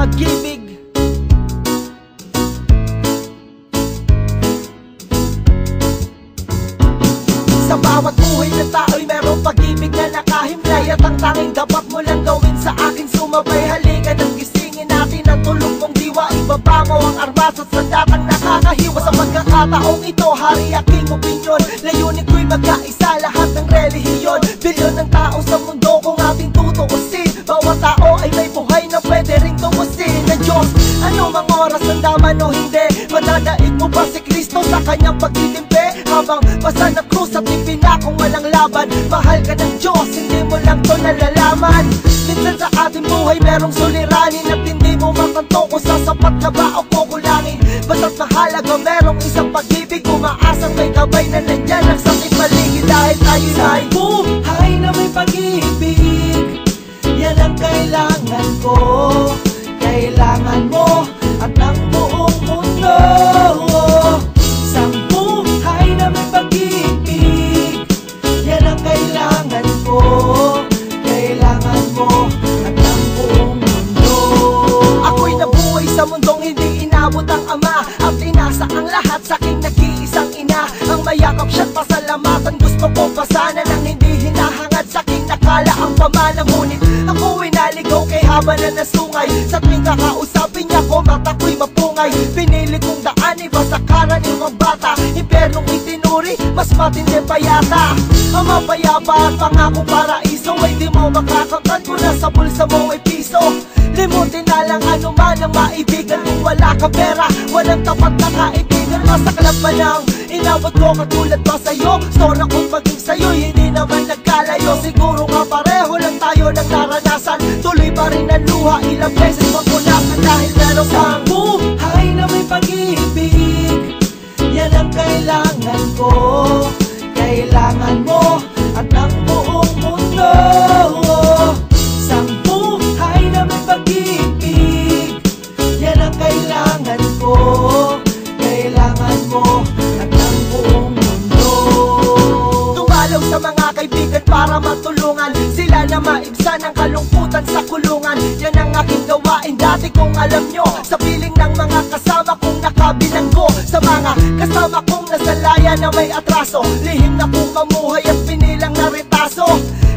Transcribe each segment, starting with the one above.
pag-ibig. Sa bawat buhay ng tao'y merong pag-ibig na nakahimlay, at ang tanging dapat mo lang gawin sa akin sumabay. Halika nang gisingin natin ang tulog mong diwa, ibaba mo ang armas at sandatang nakakahiwa. Sa pagkakataong ito, hari aking opinyon, layunin ko'y magkaisa lahat ng relihiyon. Bilyon ng tao sa mundo kung ating tutuusin, bawat tao ay may buhay na pwede ring tumusin ng Diyos. Ano mang oras ang daman o hindi, madadaig mo ba si Kristo sa kanyang pagtitimpi? Habang basa na krus at ipinakong walang laban, mahal ka ng Diyos, hindi mo lang to nalalaman. Minsan sa ating buhay merong suliranin at hindi mo makanto kung sasapat ka ba o kukulangin. Basta't mahalaga merong isang pag-ibig, umaasang may gabay na nandyan ang sakit paligid. Dahil tayo'y may buhay na may pag-ibig, yan ang kailangan ko, kailangan mo at ng buong mundo. Isang buhay na may pag-ibig, yan ang kailangan ko, kailangan mo at ng buong mundo. Ako'y nabuhay sa mundong hindi inabot ang ama at inasa ang lahat sa aking nag-iisang ina. Ang mayakap siya't pasalamatan, gusto ko pa sana nang hindi hinahangad sa aking nakala ang pamana. Ngunit ako'y naligaw kay haba na nasungay, sa tuwing kakausapin niya ko mata ko'y mapungay. Pinili kong daan iba sa karaniwang bata, impyernong itinuri mas matindi pa yata. Ang mapayapa at pangako paraiso ay di mo makakakat kung nasa bulsa mo ay piso. Limutin na lang anuman ang maibigan kung wala ka pera, walang tapat na kaibigan. Masaklap pa lang inabot ko katulad pa sa'yo, store kong maging sa'yo hindi naman nagkalayo. Siguro nga pareho lang tayo ng naranasan, tuloy pa rin ang luha, ilang beses magkunakan. Dahil meron kang buhay na may pag-ibig, yan ang kailangan ko, kailangan mo at ng buong mundo. Isang buhay na may pag-ibig, yan ang kailangan ko, kailangan mo at ng buong mundo. Tumalaw sa mga kaibigan para matulungan sila na maibsan ang kalungkutan sa kulungan. Yan ang aking gawain dati kung alam nyo, sa piling ng mga kasama kong nakabilanggo, sa mga kasama kong nasalaya na may atraso. Lihim na kong mamuhay at pinilang na retaso,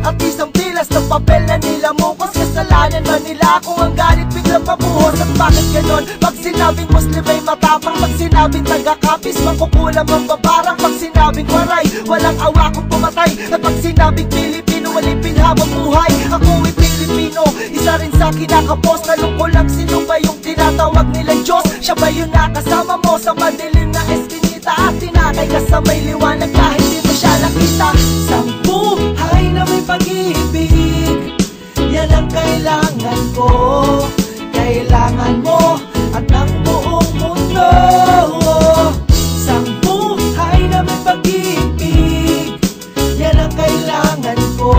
at isang pilas ng papel na nilamukos. Kasalanan man nila kung ang galit biglang pabuhos. At bakit ganon? Pag sinabing Muslim ay matapang, pag sinabing taga-kapis makukulam ang babarang, pag sinabing waray walang awa kong pumatay, at pag sinabing Pilipino walang pinhabang buhay. Ako'y Pilipino, isa rin sa kinakapos. Tanong ko lang, sino ba yung tinatawag nilang Diyos? Siya ba yung nakasama mo sa madilim na eskinita, at tinakay ka sa may liwanag kahit di mo siya nakita? Isang buhay na may pag-ibig, yan ang kailangan ko, kailangan mo at ng buong mundo. Isang buhay na may pag-ibig, yan ang kailangan ko,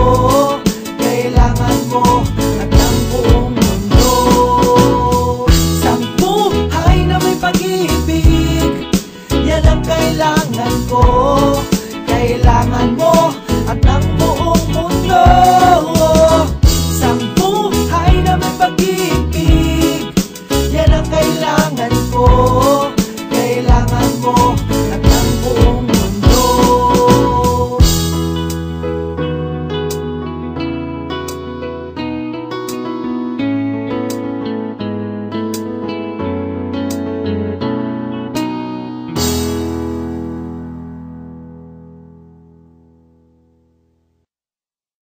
kailangan mo at ng buong mundo. Isang buhay na may pag-ibig, yan ang kailangan ko, kailangan mo at ng buong mundo.